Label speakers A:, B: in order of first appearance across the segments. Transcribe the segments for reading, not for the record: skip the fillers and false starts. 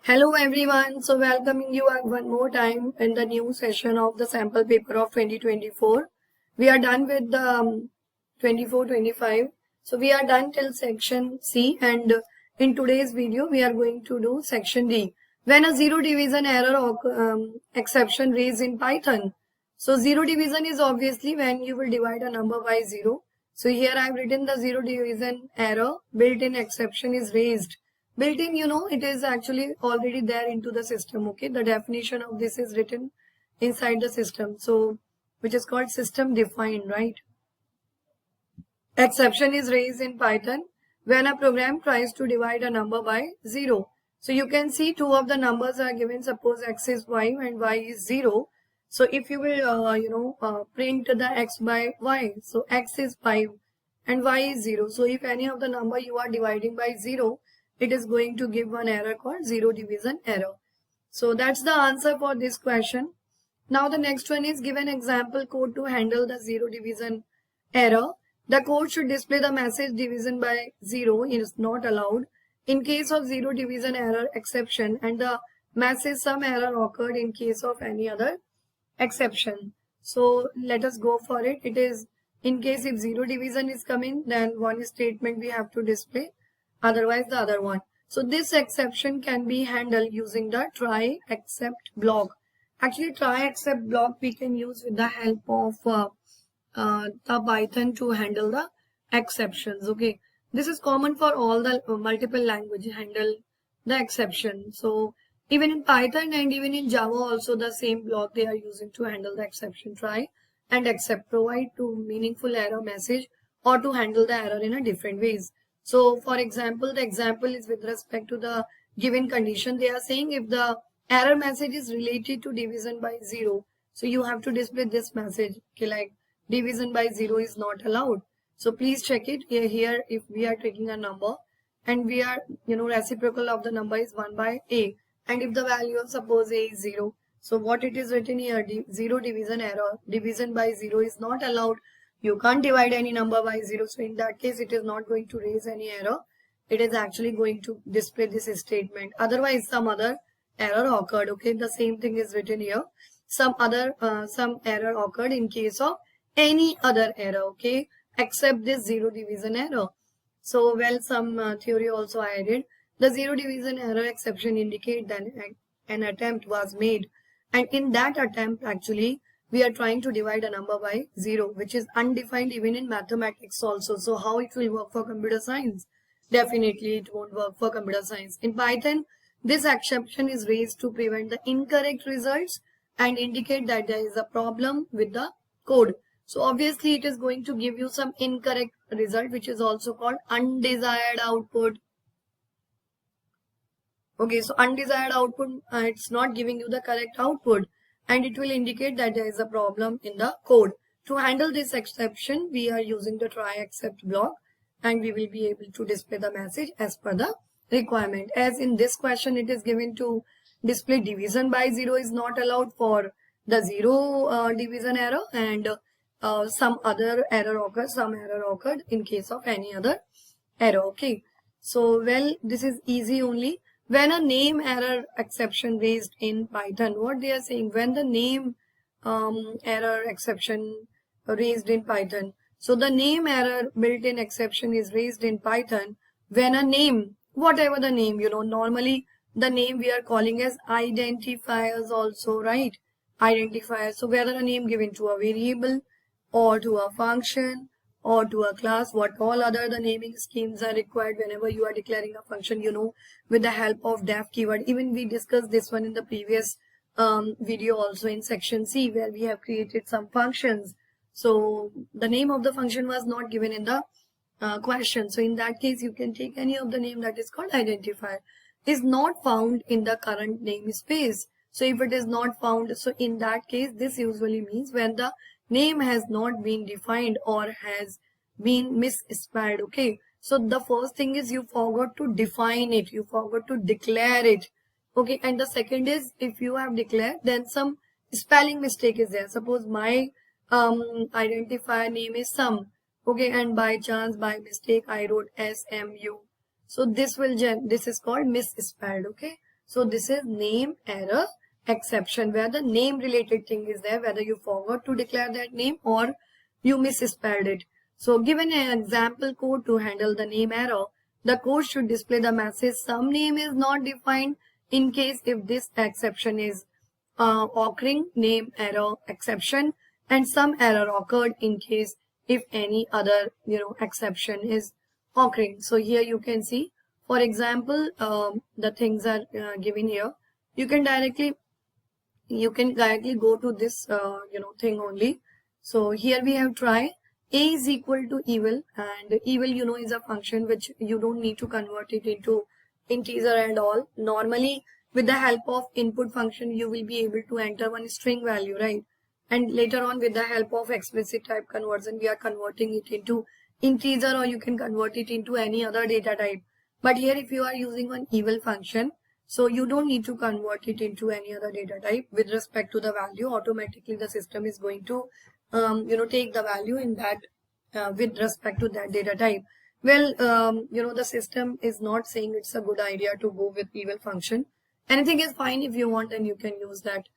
A: Hello everyone, so welcoming you one more time in the new session of the sample paper of 2024. We are done with the 24-25. So we are done till section C, and in today's video we are going to do section D. When a zero division error or exception raised in Python. So zero division is obviously when you will divide a number by zero. So here I have written the zero division error, built-in exception is raised. Built-in, it is actually already there into the system, okay? The definition of this is written inside the system, so which is called system defined, right? Exception is raised in Python when a program tries to divide a number by 0. So you can see two of the numbers are given, suppose x is 5 and y is 0. So if you will, print the x by y, so x is 5 and y is 0. So if any of the number you are dividing by 0, it is going to give one error called zero division error. So that's the answer for this question. Now the next one is given example code to handle the zero division error. The code should display the message division by 0 is not allowed. In case of zero division error exception, and the message some error occurred in case of any other exception. So let us go for it. It is in case if zero division is coming, then one statement we have to display, otherwise the other one. So this exception can be handled using the try except block. Actually try except block we can use with the help of the Python to handle the exceptions. Okay, this is common for all the multiple language handle the exception. So even in Python and even in Java also the same block they are using to handle the exception. Try and except provide to meaningful error message or to handle the error in a different ways. So for example, the example is with respect to the given condition. They are saying if the error message is related to division by 0, so you have to display this message, okay, like division by 0 is not allowed. So please check it here. If we are taking a number and we are, reciprocal of the number is 1 by a, and if the value of suppose a is 0, so what it is written here, zero division error, division by 0 is not allowed. You can't divide any number by 0. So in that case, it is not going to raise any error. It is actually going to display this statement. Otherwise, some other error occurred. Okay, the same thing is written here. Some error occurred in case of any other error. Okay, except this zero division error. So well, some theory also I added. The zero division error exception indicate that an attempt was made, and in that attempt actually we are trying to divide a number by 0, which is undefined even in mathematics also. So how it will work for computer science? Definitely it won't work for computer science. In Python, this exception is raised to prevent the incorrect results and indicate that there is a problem with the code. So obviously it is going to give you some incorrect result, which is also called undesired output. Okay, so undesired output, it's not giving you the correct output, and it will indicate that there is a problem in the code. To handle this exception, we are using the try except block, and we will be able to display the message as per the requirement. As in this question, it is given to display division by 0 is not allowed for the zero division error, and some error occurred in case of any other error. Okay, so well, this is easy only. When a name error exception raised in Python, what they are saying, when the name error exception raised in Python. So the name error built-in exception is raised in Python when a name, whatever the name, normally the name we are calling as identifiers also, right? Identifiers. So whether a name given to a variable or to a function or to a class, what all other the naming schemes are required whenever you are declaring a function, with the help of def keyword. Even we discussed this one in the previous video also in section C, where we have created some functions. So the name of the function was not given in the question. So in that case, you can take any of the name that is called identifier. Is not found in the current namespace. So if it is not found, so in that case, this usually means when the name has not been defined or has been misspelled. Okay, so the first thing is you forgot to define it, you forgot to declare it. Okay, and the second is if you have declared, then some spelling mistake is there. Suppose my identifier name is sum, okay, and by chance, by mistake, I wrote SMU. So this is called misspelled. Okay, So this is name error exception, where the name related thing is there, whether you forgot to declare that name or you misspelled it. So given an example code to handle the name error, the code should display the message some name is not defined in case if this exception is occurring, name error exception, and some error occurred in case if any other exception is occurring. So here you can see, for example, the things are given here. You can directly go to this thing only. So here we have try a is equal to evil, and evil is a function which you don't need to convert it into integer and all. Normally with the help of input function you will be able to enter one string value, right? And later on with the help of explicit type conversion we are converting it into integer, or you can convert it into any other data type. But here if you are using one evil function, so you don't need to convert it into any other data type. With respect to the value, automatically the system is going to take the value in that with respect to that data type. Well, the system is not saying it's a good idea to go with evil function. Anything is fine if you want, and you can use that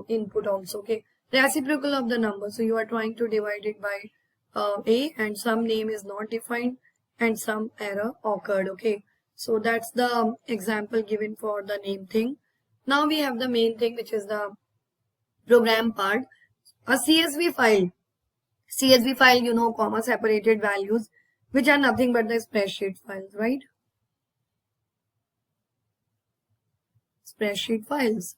A: input also. Okay, reciprocal of the number. So you are trying to divide it by a, and some name is not defined and some error occurred. Okay, so that's the example given for the name thing. Now we have the main thing, which is the program part. A CSV file, comma separated values, which are nothing but the spreadsheet files, right? Spreadsheet files.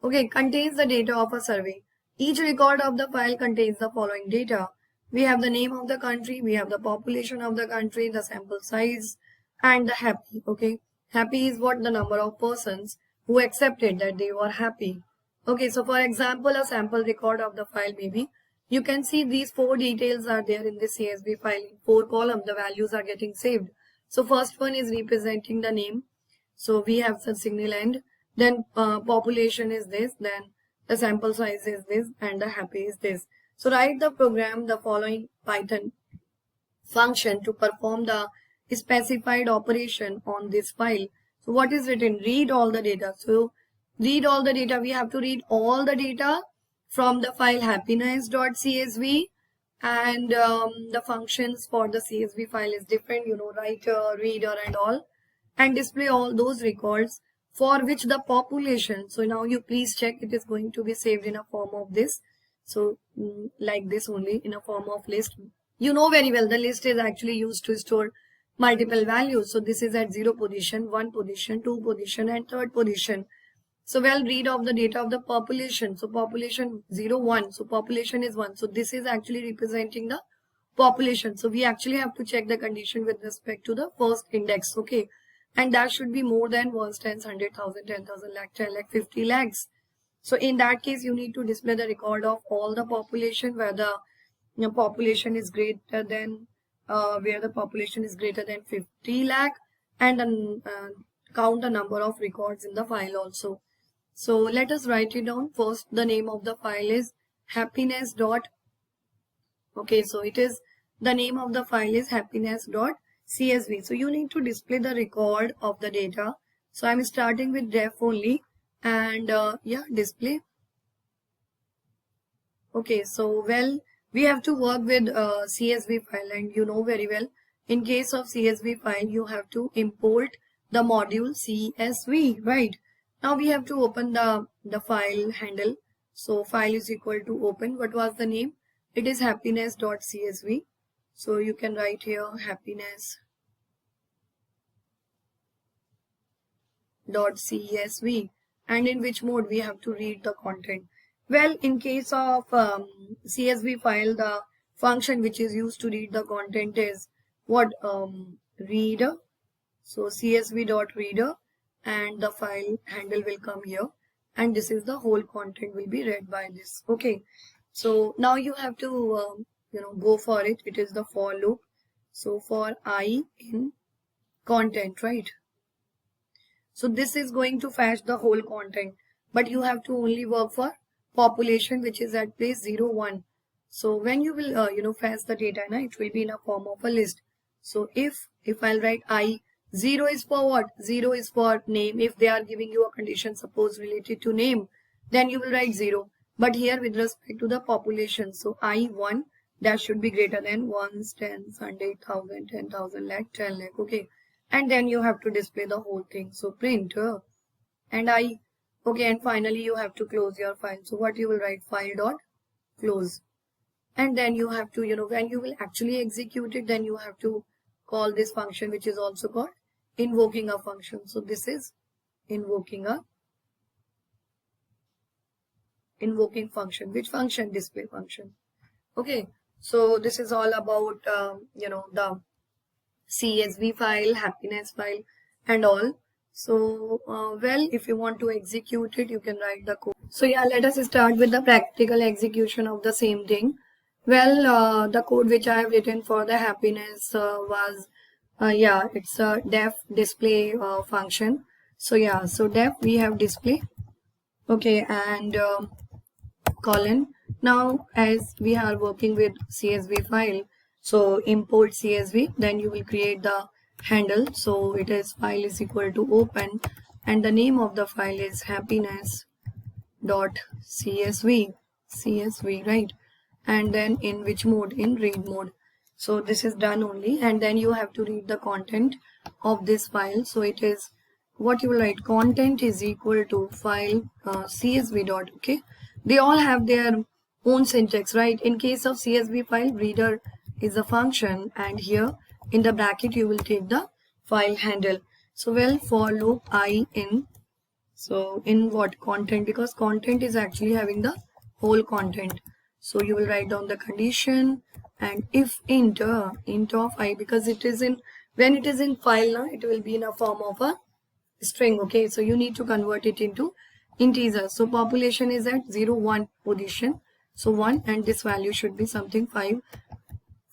A: Okay, contains the data of a survey. Each record of the file contains the following data. We have the name of the country, we have the population of the country, the sample size, and the happy. Okay, happy is what? The number of persons who accepted that they were happy. Okay, so for example, a sample record of the file maybe. You can see these 4 details are there in the CSV file. In 4 columns, the values are getting saved. So first one is representing the name. So we have the signal end. Then population is this. Then the sample size is this, and the happy is this. So write the program, the following Python function to perform the specified operation on this file. So what is written? Read all the data. So read all the data. We have to read all the data from the file happiness.csv, and the functions for the CSV file is different, writer, reader, and all, and display all those records for which the population. So now you please check, it is going to be saved in a form of this. So like this only, in a form of list. You know very well the list is actually used to store multiple values. So this is at 0 position, 1 position, 2 position, and 3rd position. So well, read of the data of the population. So population 0, 1. So population is 1. So this is actually representing the population. So we actually have to check the condition with respect to the first index. Okay. And that should be more than 1, 10, 100,000, 10,000, lakh, 10 lakh, 50 lakhs. So in that case, you need to display the record of all the population where the population is greater than 50 lakh, and then count the number of records in the file also. So let us write it down. First, the name of the file is happiness dot. Okay, so it is the name of the file is happiness.csv. So you need to display the record of the data. So I'm starting with def only, and display. Okay, so well, we have to work with CSV file, and you know very well, in case of CSV file, you have to import the module CSV, right? Now we have to open the file handle. So file is equal to open. What was the name? It is happiness.csv. So you can write here happiness.csv, and in which mode we have to read the content. Well, in case of CSV file, the function which is used to read the content is what? Reader. So csv.reader, and the file handle will come here, and this is the whole content will be read by this. Okay, so now you have to go for it. It is the for loop. So for I in content, right? So this is going to fetch the whole content, but you have to only work for population, which is at place 0, 1. So when you will fetch the data, it will be in a form of a list. So if I'll write I 0 is for what? 0 is for name. If they are giving you a condition, suppose related to name, then you will write 0. But here with respect to the population, so I1, that should be greater than 1s, 10s, 100,000, 10,000, lakh, 10 lakh. Okay. And then you have to display the whole thing. So print and I, okay. And finally you have to close your file. So what you will write? File dot close. And then you have to, when you will actually execute it, then you have to call this function, which is also called invoking a function. So this is invoking function. Which function? Display function. Okay. So this is all about, the CSV file, happiness file and all. So, well, if you want to execute it, you can write the code. So yeah, let us start with the practical execution of the same thing. Well, the code which I have written for the happiness was, it's a def display function. So yeah, so def we have display. Okay, and colon. Now, as we are working with CSV file, so import CSV, then you will create the handle. So it is file is equal to open, and the name of the file is happiness.csv, right? And then in which mode? In read mode. So this is done only, and then you have to read the content of this file. So it is what you will write, content is equal to file csv dot, okay. They all have their own syntax, right? In case of CSV file, reader is a function, and here in the bracket you will take the file handle. So well, for loop I in, so in what? Content, because content is actually having the whole content. So you will write down the condition, and if int of I, because it is in, when it is in file now, it will be in a form of a string. Okay, so you need to convert it into integer. So population is at 0, 1 position, so 1, and this value should be something 5,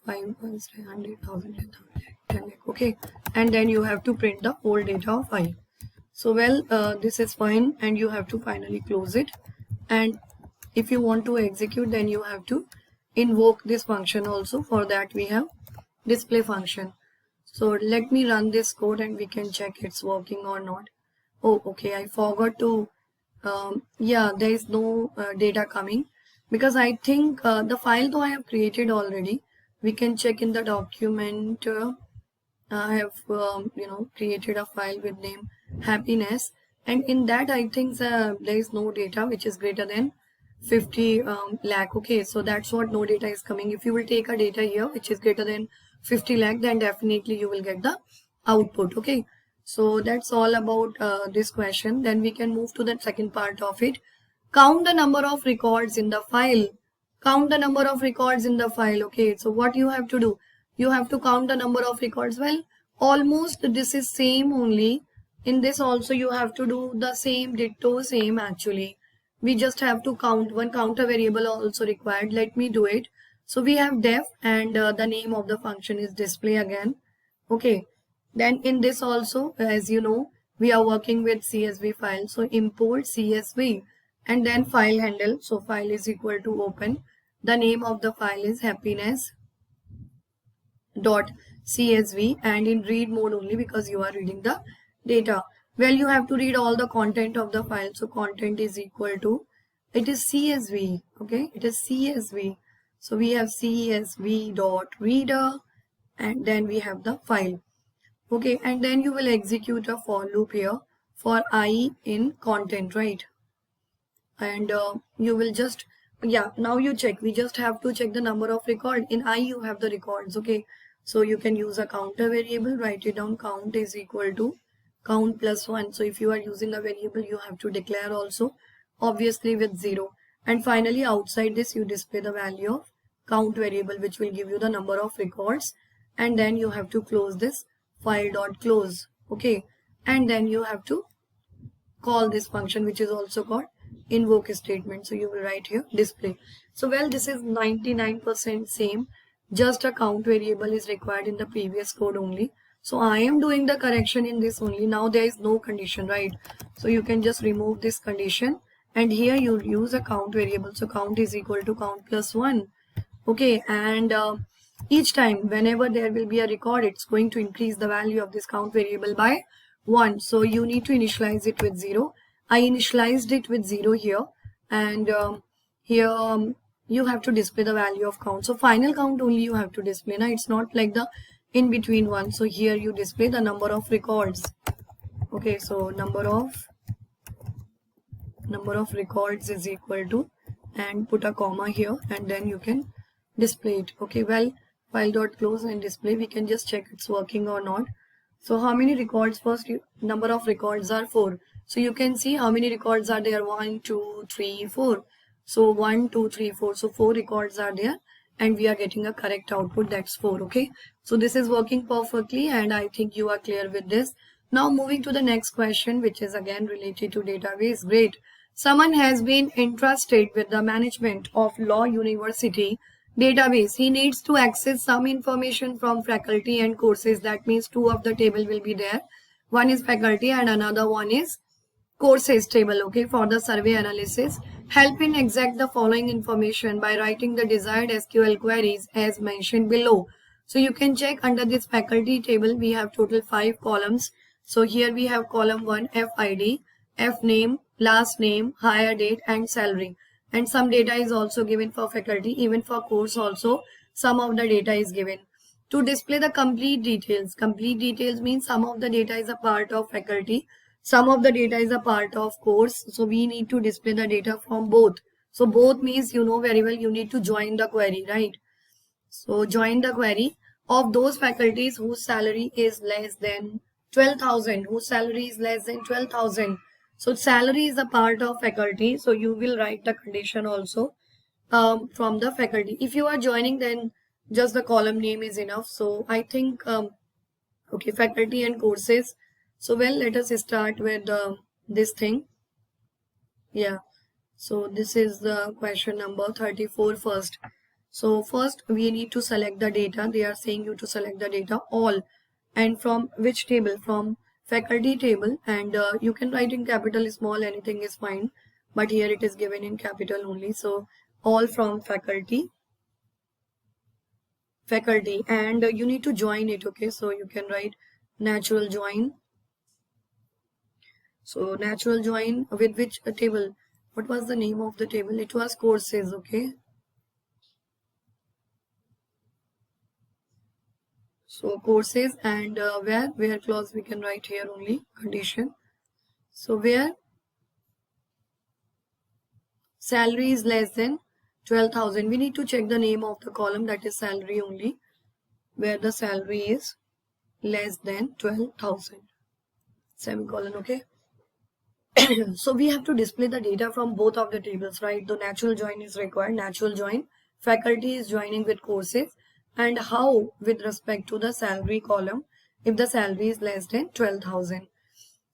A: 100,000, 10 lakh. Okay, and then you have to print the whole data of I. So well, this is fine, and you have to finally close it. And if you want to execute, then you have to invoke this function also. For that we have display function. So let me run this code and we can check it's working or not. Oh, okay, I forgot to, yeah, there is no data coming, because I think the file though I have created already. We can check in the document. I have, created a file with name happiness, and in that I think there is no data which is greater than 50 lakh. Okay, so that's what no data is coming. If you will take a data here which is greater than 50 lakh, then definitely you will get the output. Okay, so that's all about this question. Then we can move to the second part of it. Count the number of records in the file. Count the number of records in the file. Okay, so what you have to do? You have to count the number of records. Well, almost this is same only. In this also you have to do the same, ditto same actually. We just have to count. One counter variable also required. Let me do it. So we have def, and the name of the function is display again. Okay, then in this also, as you know, we are working with CSV file. So import CSV, and then file handle. So file is equal to open. The name of the file is happiness.csv, and in read mode only, because you are reading the data. Well, you have to read all the content of the file. So content is equal to, it is CSV. Okay, it is CSV. So we have CSV dot reader, and then we have the file. Okay, and then you will execute a for loop here for I in content, right? And you will just, yeah, now you check. We just have to check the number of record. In I you have the records. Okay, so you can use a counter variable. Write it down. Count is equal to count plus 1. So if you are using a variable, you have to declare also, obviously with 0. And finally outside this you display the value of count variable, which will give you the number of records. And then you have to close this file dot close. Okay, and then you have to call this function, which is also called invoke statement. So you will write here display. So well, this is 99% same, just a count variable is required in the previous code only. So I am doing the correction in this only. Now there is no condition, right? So you can just remove this condition, and here you use a count variable. So count is equal to count plus 1. Okay, and each time whenever there will be a record, it's going to increase the value of this count variable by 1. So you need to initialize it with 0. I initialized it with 0 here, and here you have to display the value of count. So final count only you have to display. Now it's not like the in between one. So here you display the number of records. Okay, so number of records is equal to, and put a comma here, and then you can display it. Okay, well, file dot close and display. We can just check it's working or not. So how many records? First, number of records are 4. So you can see how many records are there. 1, 2, 3, 4. So 1, 2, 3, 4. So 4 records are there, and we are getting a correct output. That's 4. Okay, so this is working perfectly, and I think you are clear with this. Now moving to the next question, which is again related to database. Great. Someone has been entrusted with the management of Law University database. He needs to access some information from faculty and courses. That means 2 of the table will be there. One is faculty and another one is courses table. Okay, for the survey analysis. Help in exact the following information by writing the desired SQL queries as mentioned below. So you can check under this faculty table, we have total 5 columns. So here we have column 1, FID, F name, last name, hire date, and salary. And some data is also given for faculty. Even for course also some of the data is given. To display the complete details means some of the data is a part of faculty, some of the data is a part of course. So we need to display the data from both. So both means, you know very well, you need to join the query, right? So join the query of those faculties whose salary is less than 12,000, whose salary is less than 12,000. So salary is a part of faculty. So you will write the condition also from the faculty. If you are joining, then just the column name is enough. So I think, okay, faculty and courses. So well, let us start with this thing. Yeah. So this is the question number 34 first. So first we need to select the data. They are saying you to select the data all, and from which table? From faculty table, and you can write in capital, small, anything is fine, but here it is given in capital only. So all from faculty, and you need to join it. Okay, so you can write natural join. So natural join with which table? What was the name of the table? It was courses. Okay, so courses, and where clause we can write here only condition. So where salary is less than 12,000, we need to check the name of the column, that is salary only, where the salary is less than 12,000, semicolon. Okay. So we have to display the data from both of the tables, right? The natural join is required. Natural join, faculty is joining with courses, and how with respect to the salary column if the salary is less than 12,000.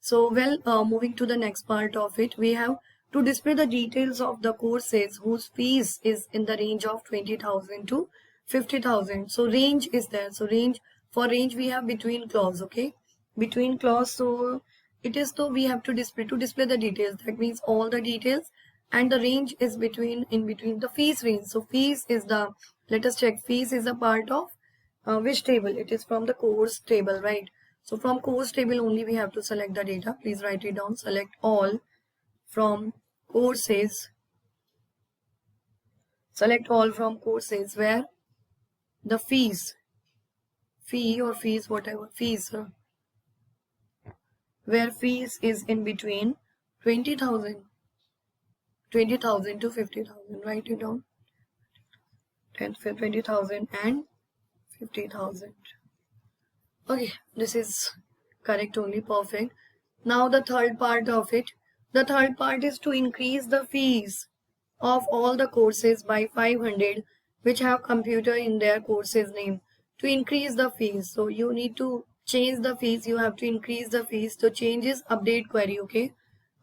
A: So well, moving to the next part of it, we have to display the details of the courses whose fees is in the range of 20,000 to 50,000. So range is there. So range, for range we have between clause. Okay, between clause. So it is, so we have to display the details. That means all the details, and the range is between, in between the fees range. So fees is the, let us check, fees is a part of which table? It is from the course table, right? So from course table only we have to select the data. Please write it down. Select all from courses. Select all from courses where the fees, fee or fees, whatever, fees, where fees is in between 20,000 to 50,000. Write it down. 20,000 and 50,000. Okay, this is correct only, perfect. Now the third part of it. The third part is to increase the fees of all the courses by 500 which have computer in their courses name. To increase the fees, so you need to change the fees, you have to increase the fees. So change is update query. Okay,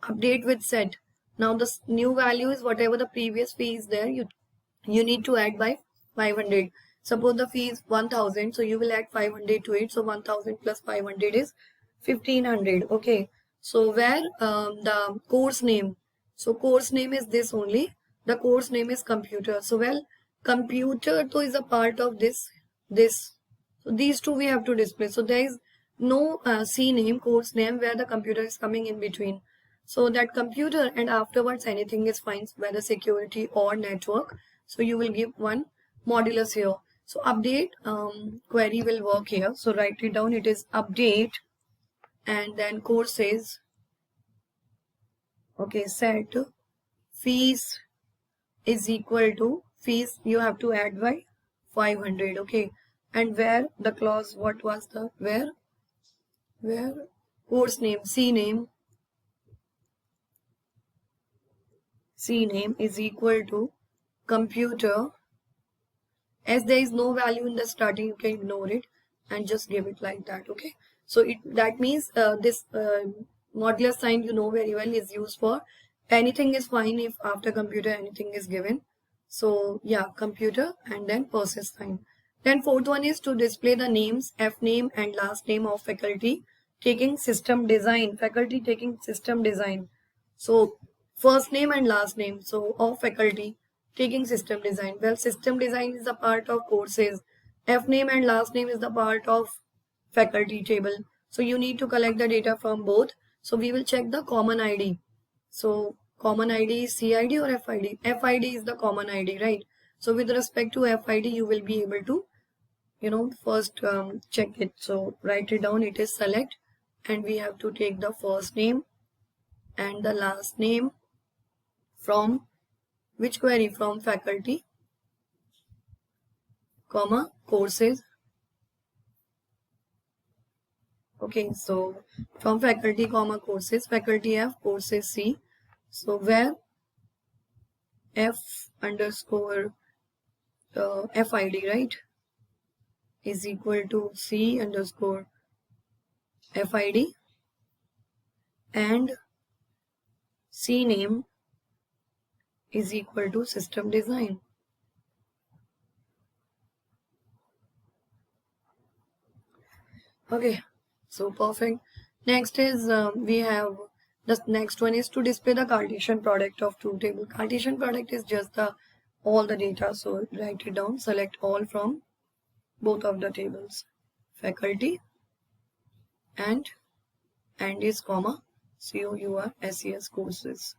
A: update with set. Now the new value is whatever the previous fee is there, you need to add by 500. Suppose the fee is 1,000, so you will add 500 to it. So 1,000 plus 500 is 1,500. Okay, so where the course name, so course name is this only, the course name is computer. So well, computer though is a part of this this. So these two we have to display. So there is no C name, course name, where the computer is coming in between. So that computer and afterwards anything is fine, whether security or network. So you will give one modulus here. So update query will work here. So write it down. It is update and then courses. Okay, set fees is equal to fees. You have to add by 500. Okay, and where the clause, what was the where course name, C name is equal to computer. As there is no value in the starting, you can ignore it and just give it like that. Okay, so that means this modulus sign, you know very well, is used for anything is fine if after computer anything is given. So yeah, computer and then process sign. Then fourth one is to display the names, F name and last name of faculty taking system design, faculty taking system design. So first name and last name, so of faculty taking system design. Well, system design is a part of courses. F name and last name is the part of faculty table. So you need to collect the data from both. So we will check the common ID. So common ID is CID or FID? FID is the common ID, right? So with respect to FID, you will be able to, first check it. So write it down. It is select and we have to take the first name and the last name from which query? From faculty, comma, courses. Okay, so from faculty, comma, courses, faculty F, courses C. So where F underscore FID, right, is equal to C underscore FID and C name is equal to system design. Okay, so perfect. Next is we have the next one is to display the Cartesian product of two tables. Cartesian product is just all the data. So write it down. Select all from both of the tables, faculty and is comma COUR courses.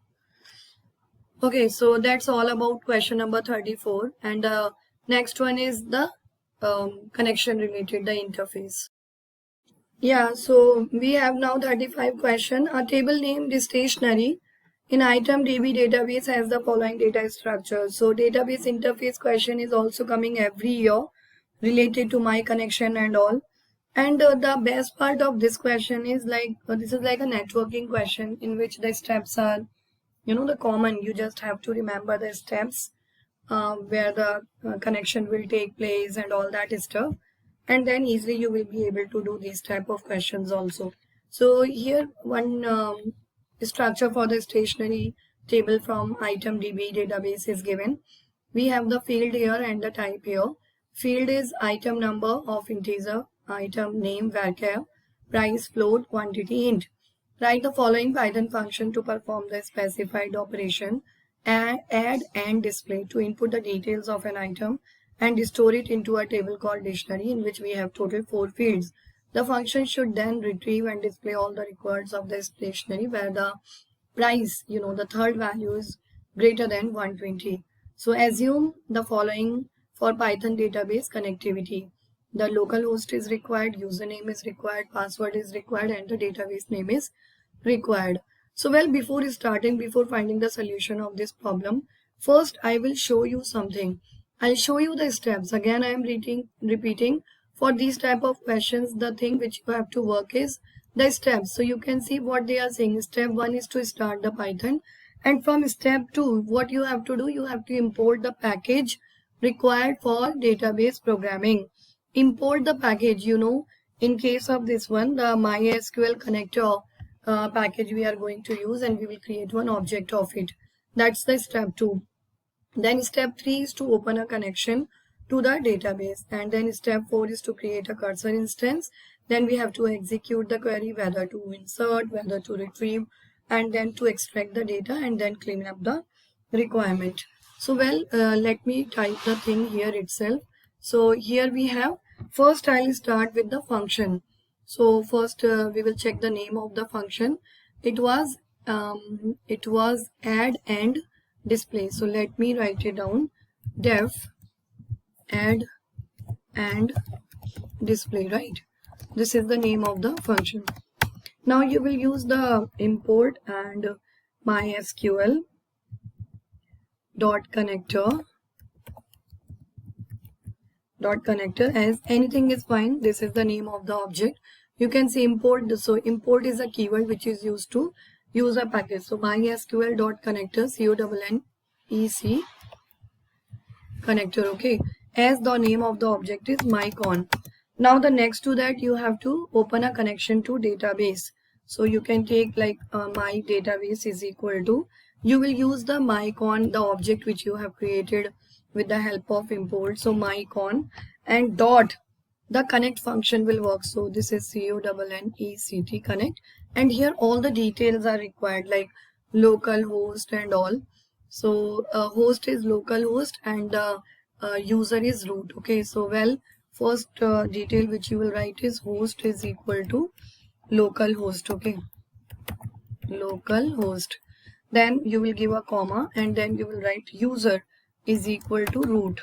A: Okay, so that's all about question number 34, and next one is the connection related, the interface. Yeah, so we have now 35 question. A table named stationery in item DB database has the following data structure. So database interface question is also coming every year related to my connection and all. And the best part of this question is like, this is like a networking question in which the steps are, the common. You just have to remember the steps where the connection will take place and all that stuff. And then easily you will be able to do these type of questions also. So here one structure for the stationery table from item DB database is given. We have the field here and the type here. Field is item number of integer, item name varchar, price float, quantity int. Write the following Python function to perform the specified operation: add and display to input the details of an item and store it into a table called dictionary in which we have total 4 fields. The function should then retrieve and display all the records of the dictionary where the price, the third value is greater than 120. So assume the following for Python database connectivity. The local host is required, username is required, password is required, and the database name is required. So well, before finding the solution of this problem, first I will show you something. I'll show you the steps. Again, I am repeating for these type of questions, the thing which you have to work is the steps. So you can see what they are saying. Step 1 is to start the Python. And from step 2, what you have to do, you have to import the package required for database programming. Import the package, in case of this one, the MySQL connector package we are going to use, and we will create one object of it. That's the step 2. Then step 3 is to open a connection to the database, and then step 4 is to create a cursor instance. Then we have to execute the query, whether to insert, whether to retrieve, and then to extract the data and then clean up the requirement. So well, let me type the thing here itself. So here we have, first I'll start with the function. So first we will check the name of the function. It was add and display. So let me write it down. Def add and display, right? This is the name of the function. Now you will use the import and MySQL dot connector as anything is fine. This is the name of the object. You can say import. So import is a keyword which is used to use a package. So MySQL dot connector, CONNEC connector, okay, as the name of the object is mycon. Now the next to that you have to open a connection to database. So you can take like my database is equal to, you will use the mycon, the object which you have created with the help of import. So mycon and dot, the connect function will work. So this is CONNECT connect, and here all the details are required like local host and all. So host is local host and user is root, okay. So well, first detail which you will write is host is equal to local host, okay, local host. Then you will give a comma and then you will write user is equal to root,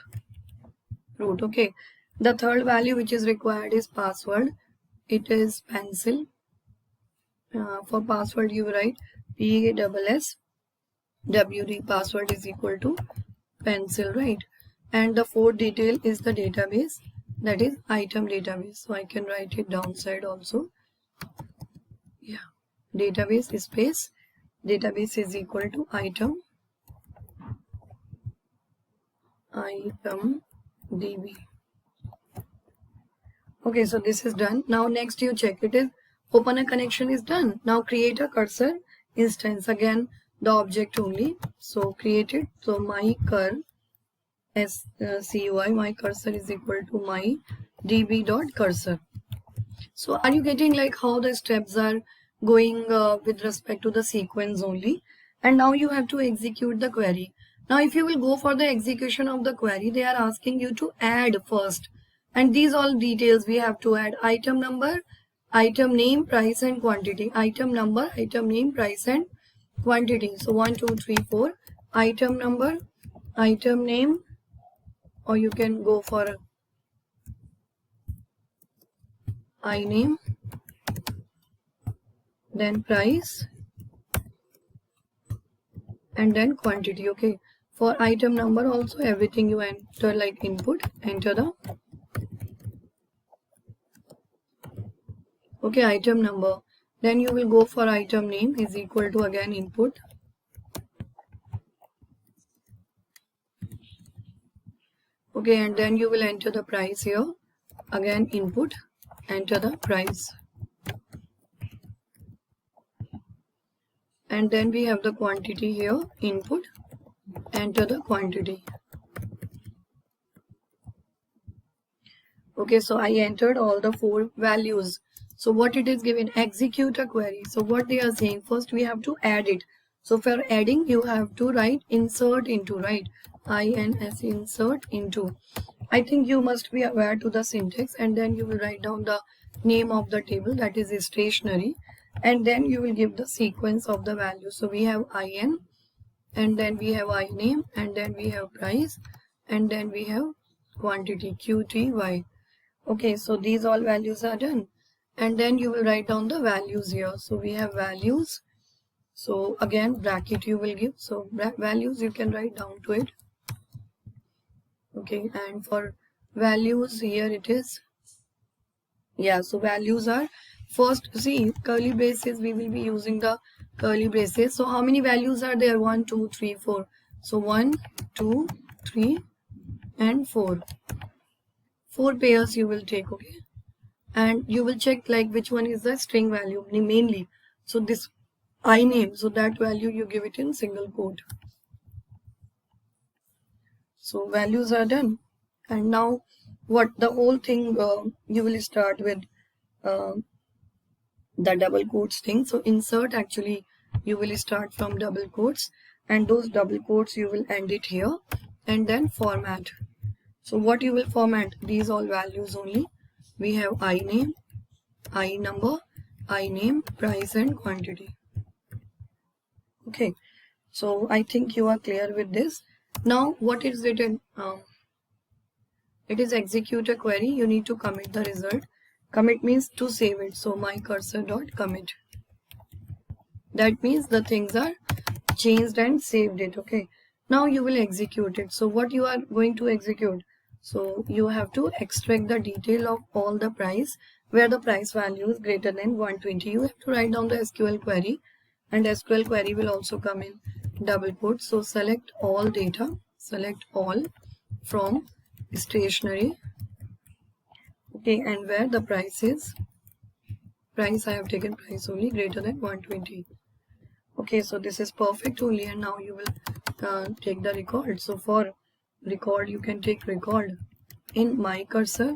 A: okay. The third value which is required is password. It is pencil. For password you write PASSWD, password is equal to pencil, right? And the fourth detail is the database, that is item database. So I can write it downside also. Yeah, database space database is equal to item DB. Okay, so this is done. Now next you check it is open a connection is done. Now create a cursor instance, again the object only. So create it. So my cur SCUI, my cursor is equal to my DB dot cursor. So are you getting like how the steps are going with respect to the sequence only? And now you have to execute the query. Now if you will go for the execution of the query, they are asking you to add first. And these all details we have to add: item number, item name, price and quantity. Item number, item name, price and quantity. So 1, 2, 3, 4. Item number, item name, or you can go for INAME, then price, and then quantity, okay. For item number also everything you enter like input, enter the, okay, item number. Then you will go for item name is equal to again input, okay, and then you will enter the price here, again input, enter the price, and then we have the quantity here, input, enter the quantity. Okay, so I entered all the 4 values. So what it is given, execute a query. So what they are saying, first we have to add it. So for adding you have to write insert into, right? INS, insert into. I think you must be aware to the syntax, and then you will write down the name of the table, that is stationery, and then you will give the sequence of the value. So we have IN, and then we have INAME, and then we have price, and then we have quantity QTY. Okay, so these all values are done, and then you will write down the values here. So we have values, so again bracket you will give, so values you can write down to it, okay. And for values here it is, yeah, so values are first, see curly braces, we will be using the curly braces. So how many values are there? 1, 2, 3, 4. So 1, 2, 3 and 4. 4 pairs you will take, okay, and you will check like which one is the string value mainly. So this INAME, so that value you give it in single quote. So values are done, and now what the whole thing you will start with the double quotes thing. So insert, actually you will start from double quotes, and those double quotes you will end it here, and then format. So what you will format? These all values only. We have I name, I number, I name, price and quantity. Okay, so I think you are clear with this. Now what is written? It is execute a query. You need to commit the result. Commit means to save it. So my cursor dot commit. That means the things are changed and saved it. Okay, now you will execute it. So what you are going to execute? So you have to extract the detail of all the price where the price value is greater than 120. You have to write down the SQL query, and SQL query will also come in double quote. So select all data, select all from stationery. Okay, and where the price is, price I have taken price only greater than 120. Okay, so this is perfect only, and now you will take the record. So for record, you can take record in my cursor,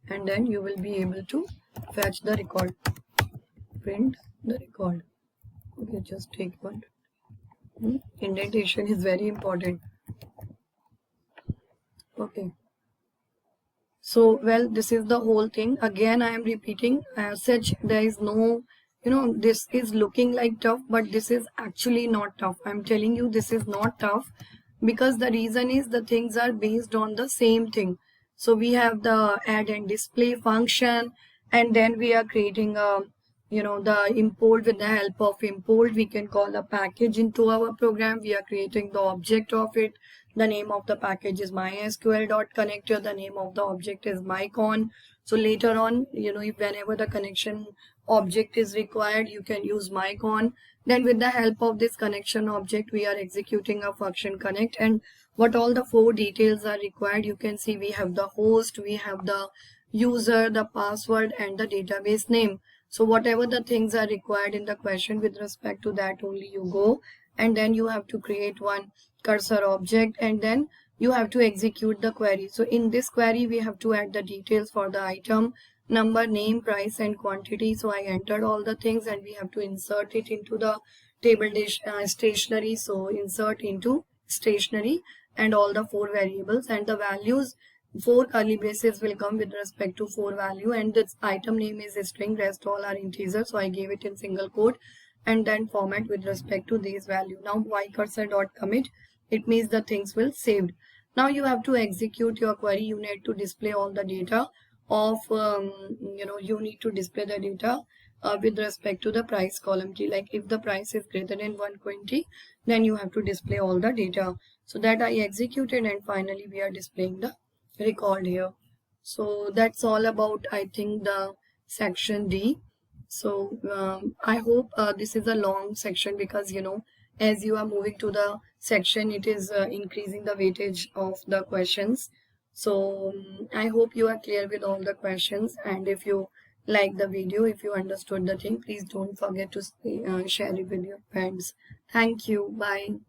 A: and then you will be able to fetch the record, print the record. Okay, just take one. Indentation is very important. Okay, so well, this is the whole thing. Again, I am repeating, as such there is no, this is looking like tough, but this is actually not tough. I'm telling you, this is not tough, because the reason is the things are based on the same thing. So we have the add and display function, and then we are creating a, the import. With the help of import, we can call a package into our program. We are creating the object of it. The name of the package is mysql.connector. The name of the object is mycon. So later on, if whenever the connection object is required, you can use mycon. Then with the help of this connection object, we are executing a function connect, and what all the 4 details are required, you can see we have the host, we have the user, the password, and the database name. So whatever the things are required in the question, with respect to that only you go, and then you have to create one cursor object, and then you have to execute the query. So in this query, we have to add the details for the item, number, name, price, and quantity. So I entered all the things, and we have to insert it into the table stationery. So insert into stationery, and all the 4 variables, and the values, 4 curly braces will come with respect to 4 value, and this item name is a string, rest all are integer. So I gave it in single quote, and then format with respect to this value. Now y cursor dot commit, it means the things will saved. Now you have to execute your query. You need to display all the data of you need to display the data with respect to the price column tree. Like if the price is greater than 120, then you have to display all the data. So that I executed, and finally we are displaying the record here. So that's all about, I think, the section D. So I hope this is a long section, because as you are moving to the section, it is increasing the weightage of the questions. So I hope you are clear with all the questions, and if you like the video, if you understood the thing, please don't forget to share it with your friends. Thank you. Bye.